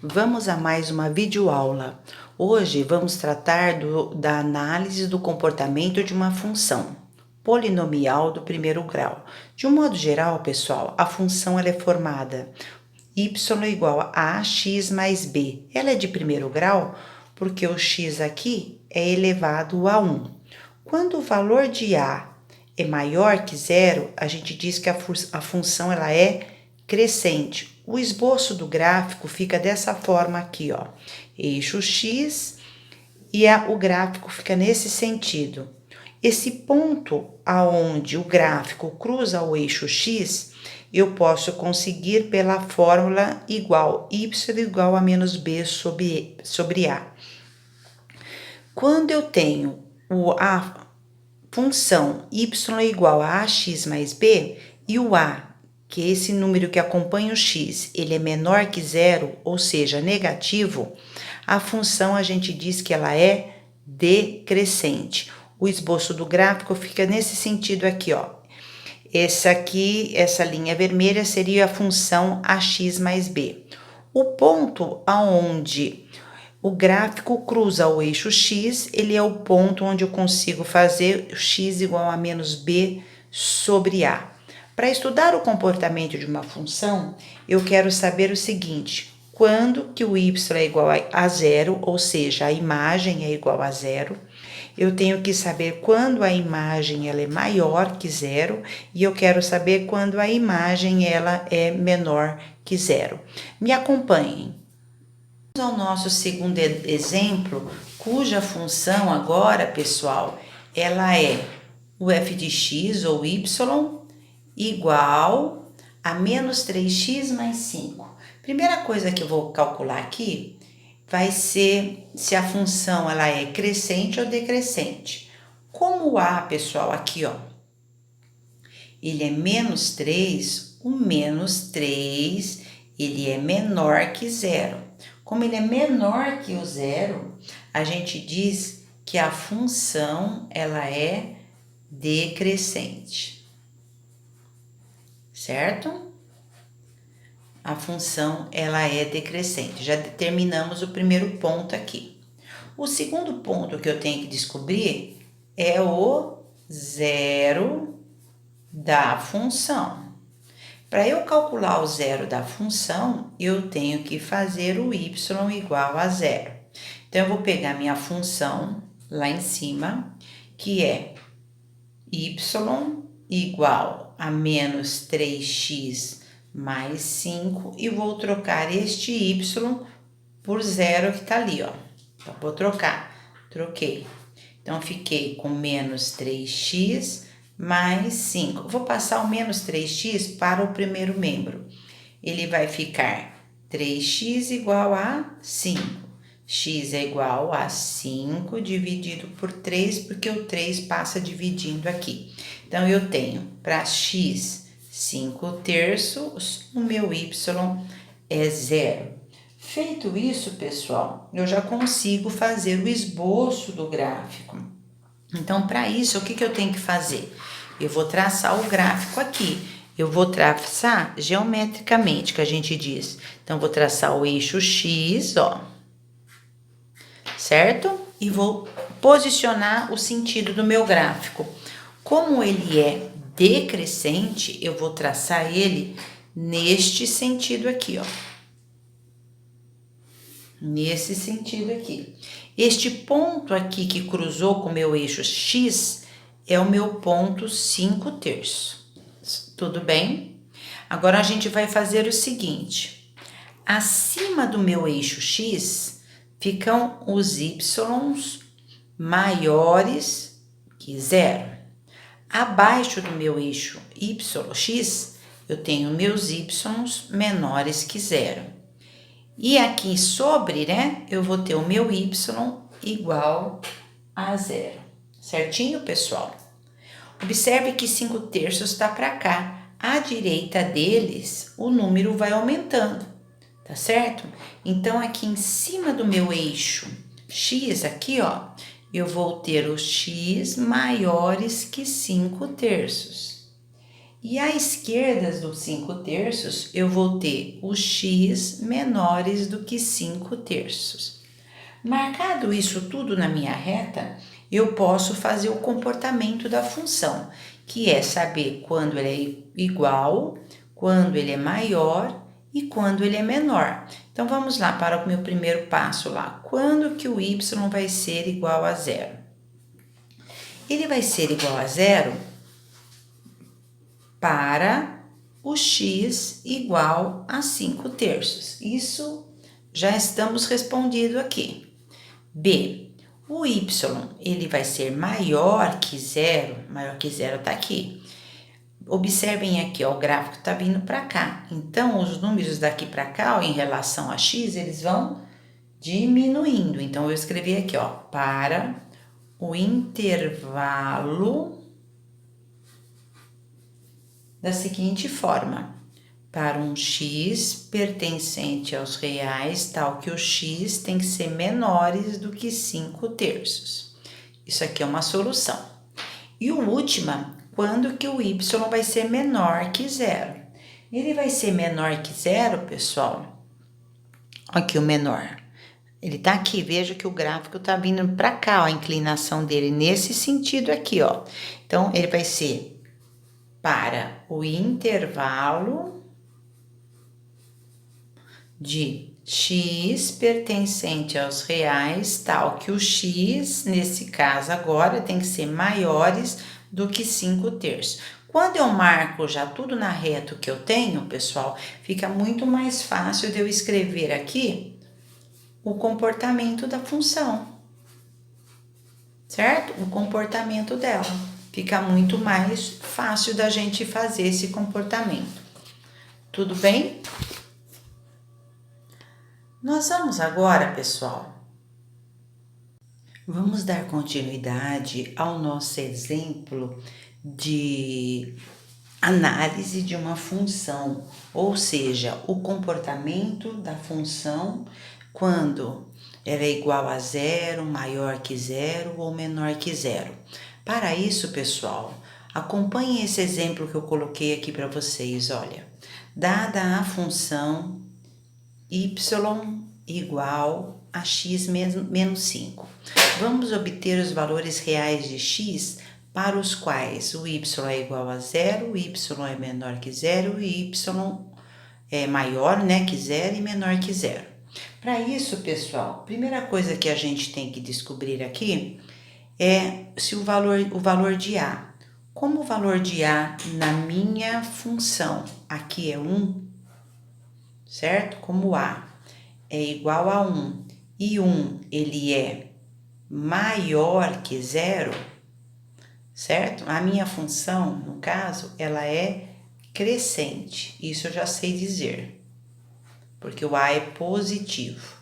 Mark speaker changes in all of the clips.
Speaker 1: Vamos a mais uma videoaula. Hoje vamos tratar da análise do comportamento de uma função polinomial do primeiro grau. De um modo geral, pessoal, a função ela é formada y igual a ax mais b. Ela é de primeiro grau porque o x aqui é elevado a 1. Quando o valor de a é maior que zero, a gente diz que a função ela é crescente. O esboço do gráfico fica dessa forma aqui, ó. Eixo X e o gráfico fica nesse sentido. Esse ponto aonde o gráfico cruza o eixo X, eu posso conseguir pela fórmula igual y igual a menos b sobre a. Quando eu tenho a função y igual a ax mais b e o a, que é esse número que acompanha o x, ele é menor que zero, ou seja, negativo, a função a gente diz que ela é decrescente. O esboço do gráfico fica nesse sentido aqui, ó. Essa linha vermelha seria a função ax mais b. O ponto aonde o gráfico cruza o eixo x, ele é o ponto onde eu consigo fazer x igual a menos b sobre a. Para estudar o comportamento de uma função, eu quero saber o seguinte: quando que o y é igual a zero, ou seja, a imagem é igual a zero, eu tenho que saber quando a imagem ela é maior que zero e eu quero saber quando a imagem ela é menor que zero. Me acompanhem. Vamos ao nosso segundo exemplo, cuja função agora, pessoal, ela é o f de x ou y igual a menos 3x mais 5. Primeira coisa que eu vou calcular aqui vai ser se a função ela é crescente ou decrescente. Como o a, pessoal, aqui, ó, ele é menos 3, o menos 3, ele é menor que zero. Como ele é menor que o zero, a gente diz que a função ela é decrescente, certo? A função ela é decrescente. Já determinamos o primeiro ponto aqui. O segundo ponto que eu tenho que descobrir é o zero da função. Para eu calcular o zero da função, eu tenho que fazer o y igual a zero. Então, eu vou pegar minha função lá em cima, que é y igual a menos 3x mais 5, e vou trocar este y por zero que tá ali, ó. Então, vou trocar. Troquei. Então, fiquei com menos 3x mais 5. Vou passar o menos 3x para o primeiro membro. Ele vai ficar 3x igual a 5. X é igual a 5 dividido por 3, porque o 3 passa dividindo aqui. Então, eu tenho para x 5 terços, o meu y é zero. Feito isso, pessoal, eu já consigo fazer o esboço do gráfico. Então, para isso, o que eu tenho que fazer? Eu vou traçar o gráfico aqui. Eu vou traçar geometricamente, que a gente diz. Então, vou traçar o eixo X, ó. Certo? E vou posicionar o sentido do meu gráfico. Como ele é decrescente, eu vou traçar ele neste sentido aqui, ó. Nesse sentido aqui. Este ponto aqui que cruzou com o meu eixo X é o meu ponto 5 terços. Tudo bem? Agora, a gente vai fazer o seguinte. Acima do meu eixo X ficam os y maiores que zero. Abaixo do meu eixo x, eu tenho meus y menores que zero. E aqui sobre, né, eu vou ter o meu y igual a zero. Certinho, pessoal? Observe que 5 terços está para cá. À direita deles, o número vai aumentando, tá certo? Então, aqui em cima do meu eixo x, aqui, ó, eu vou ter os x maiores que 5 terços. E à esquerda dos 5/3, eu vou ter os x menores do que 5/3. Marcado isso tudo na minha reta, eu posso fazer o comportamento da função, que é saber quando ele é igual, quando ele é maior e quando ele é menor. Então, vamos lá para o meu primeiro passo lá. Quando que o y vai ser igual a zero? Ele vai ser igual a zero para o x igual a 5/3. Isso já estamos respondido aqui. B, o y ele vai ser maior que zero está aqui. Observem aqui, ó, o gráfico está vindo para cá. Então, os números daqui para cá, ó, em relação a x, eles vão diminuindo. Então, eu escrevi aqui, ó, para o intervalo da seguinte forma: para um x pertencente aos reais, tal que o x tem que ser menores do que 5/3. Isso aqui é uma solução. E o última, quando que o y vai ser menor que zero? Ele vai ser menor que zero, pessoal. Aqui o menor. Ele tá aqui, veja que o gráfico tá vindo para cá, ó, a inclinação dele nesse sentido aqui, ó. Então, ele vai ser para o intervalo de x pertencente aos reais, tal que o x, nesse caso agora, tem que ser maiores do que 5/3. Quando eu marco já tudo na reta que eu tenho, pessoal, fica muito mais fácil de eu escrever aqui o comportamento da função, certo? O comportamento dela. Fica muito mais fácil da gente fazer esse comportamento. Tudo bem? Nós vamos agora, pessoal, vamos dar continuidade ao nosso exemplo de análise de uma função, ou seja, o comportamento da função quando ela é igual a zero, maior que zero ou menor que zero. Para isso, pessoal, acompanhe esse exemplo que eu coloquei aqui para vocês. Olha, dada a função y igual a x menos 5. Vamos obter os valores reais de x para os quais o y é igual a zero, o y é menor que zero e y é maior, né, que zero e menor que zero. Para isso, pessoal, primeira coisa que a gente tem que descobrir aqui é se o valor de A. Como o valor de A na minha função aqui é 1, certo? Como A é igual a 1 e 1 ele é maior que zero, certo? A minha função, no caso, ela é crescente. Isso eu já sei dizer, porque o A é positivo.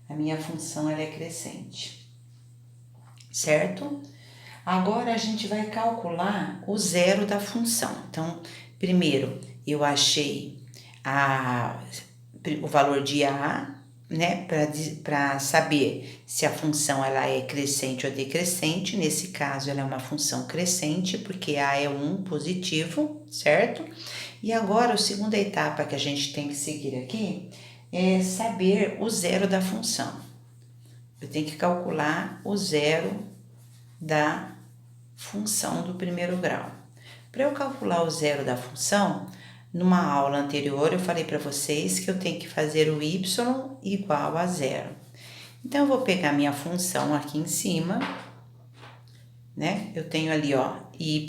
Speaker 1: A minha função ela é crescente, certo? Agora a gente vai calcular o zero da função. Então, primeiro eu achei o valor de A, né, para saber se a função ela é crescente ou decrescente. Nesse caso, ela é uma função crescente, porque A é 1 positivo, certo? E agora, a segunda etapa que a gente tem que seguir aqui é saber o zero da função. Eu tenho que calcular o zero da função do primeiro grau. Para eu calcular o zero da função, numa aula anterior eu falei para vocês que eu tenho que fazer o y igual a zero. Então, eu vou pegar minha função aqui em cima, né? Eu tenho ali, ó, y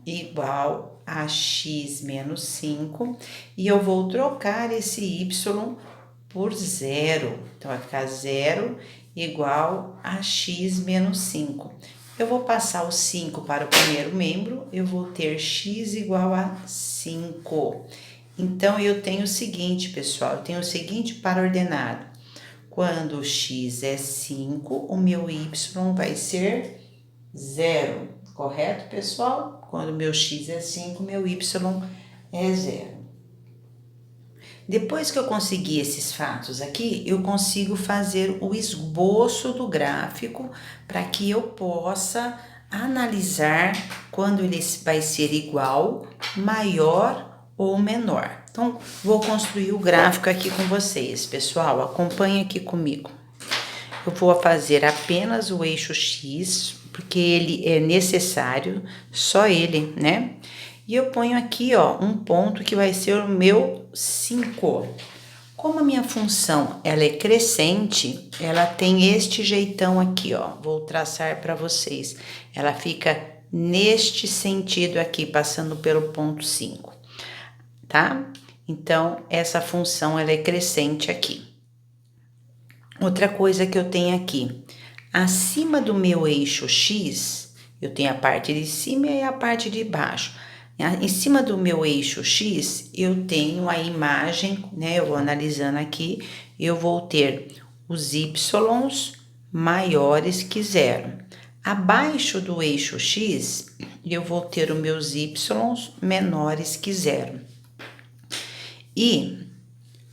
Speaker 1: igual a x menos 5 e eu vou trocar esse y por zero. Então, vai ficar zero igual a x menos 5. Eu vou passar o 5 para o primeiro membro, eu vou ter x igual a 5. Então, eu tenho o seguinte, pessoal, eu tenho o seguinte para ordenado. Quando o x é 5, o meu y vai ser 0, correto, pessoal? Quando o meu x é 5, meu y é 0. Depois que eu conseguir esses fatos aqui, eu consigo fazer o esboço do gráfico para que eu possa analisar quando ele vai ser igual, maior ou menor. Então, vou construir o gráfico aqui com vocês, pessoal. Acompanhe aqui comigo. Eu vou fazer apenas o eixo X, porque ele é necessário, só ele, né? E eu ponho aqui, ó, um ponto que vai ser o meu 5. Como a minha função, ela é crescente, ela tem este jeitão aqui, ó. Vou traçar para vocês. Ela fica neste sentido aqui, passando pelo ponto 5, tá? Então, essa função, ela é crescente aqui. Outra coisa que eu tenho aqui, acima do meu eixo X, eu tenho a parte de cima e a parte de baixo. Em cima do meu eixo X, eu tenho a imagem, né? Eu vou analisando aqui, eu vou ter os Y maiores que 0. Abaixo do eixo X, eu vou ter os meus Y menores que 0. E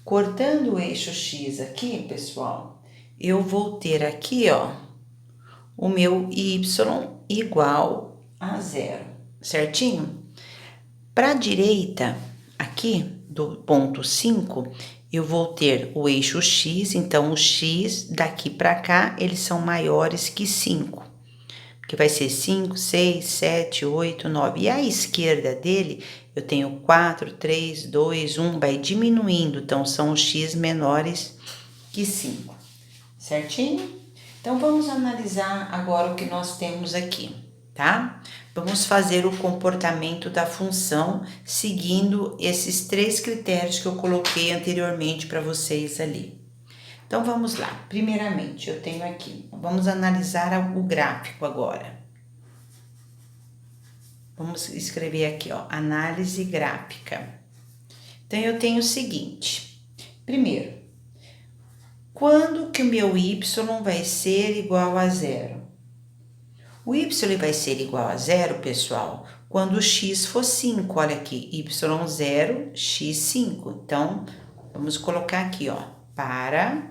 Speaker 1: cortando o eixo X aqui, pessoal, eu vou ter aqui, ó, o meu Y igual a 0, certinho? Para a direita, aqui, do ponto 5, eu vou ter o eixo X, então o X daqui para cá, eles são maiores que 5. Porque vai ser 5, 6, 7, 8, 9. E à esquerda dele, eu tenho 4, 3, 2, 1, vai diminuindo. Então, são os X menores que 5. Certinho? Então, vamos analisar agora o que nós temos aqui, tá? Vamos fazer o comportamento da função seguindo esses 3 critérios que eu coloquei anteriormente para vocês ali. Então, vamos lá. Primeiramente, eu tenho aqui, vamos analisar o gráfico agora. Vamos escrever aqui, ó, análise gráfica. Então, eu tenho o seguinte. Primeiro, quando que o meu y vai ser igual a 0? O y vai ser igual a 0, pessoal, quando o x for 5. Olha aqui, y0, x5. Então, vamos colocar aqui, ó, para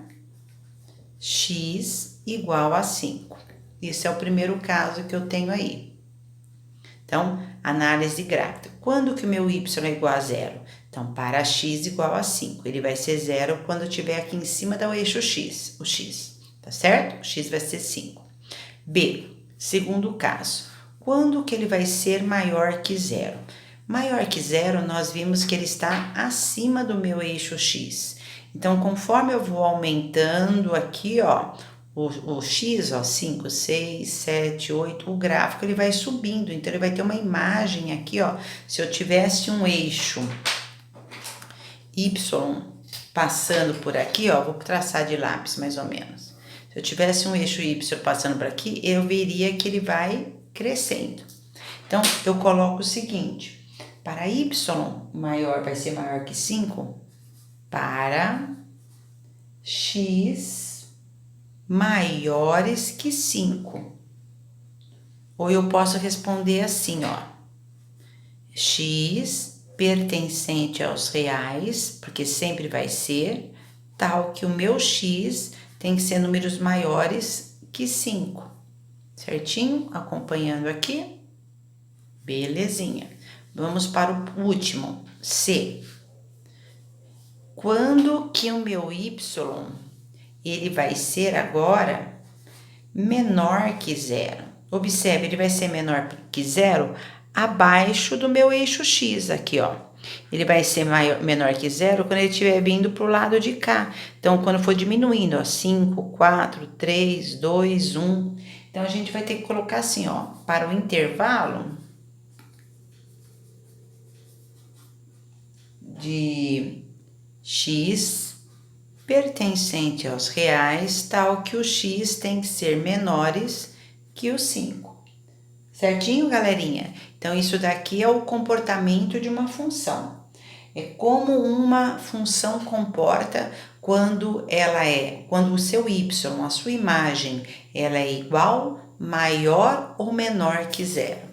Speaker 1: x igual a 5. Esse é o primeiro caso que eu tenho aí. Então, análise gráfica. Quando que o meu y é igual a 0? Então, para x igual a 5. Ele vai ser 0 quando estiver aqui em cima do eixo x, o x, tá certo? O x vai ser 5. B, segundo caso. Quando que ele vai ser maior que 0? Maior que 0, nós vimos que ele está acima do meu eixo x. Então, conforme eu vou aumentando aqui, ó, o x, ó, 5, 6, 7, 8, o gráfico ele vai subindo. Então, ele vai ter uma imagem aqui, ó. Se eu tivesse um eixo y passando por aqui, ó, vou traçar de lápis mais ou menos. Se eu tivesse um eixo y passando por aqui, eu veria que ele vai crescendo. Então, eu coloco o seguinte, para y maior vai ser maior que 5, para x maiores que 5. Ou eu posso responder assim, ó. X pertencente aos reais, porque sempre vai ser, tal que o meu x tem que ser números maiores que 5. Certinho? Acompanhando aqui? Belezinha. Vamos para o último, C. Quando que o meu y, ele vai ser agora menor que 0? Observe, ele vai ser menor que 0 abaixo do meu eixo x aqui, ó. Ele vai ser menor que 0 quando ele estiver vindo para o lado de cá. Então, quando for diminuindo, ó, 5, 4, 3, 2, 1. Então, a gente vai ter que colocar assim, ó, para o intervalo de x pertencente aos reais, tal que o x tem que ser menores que o 5. Certinho, galerinha? Então, isso daqui é o comportamento de uma função. É como uma função comporta quando quando o seu y, a sua imagem, ela é igual, maior ou menor que 0.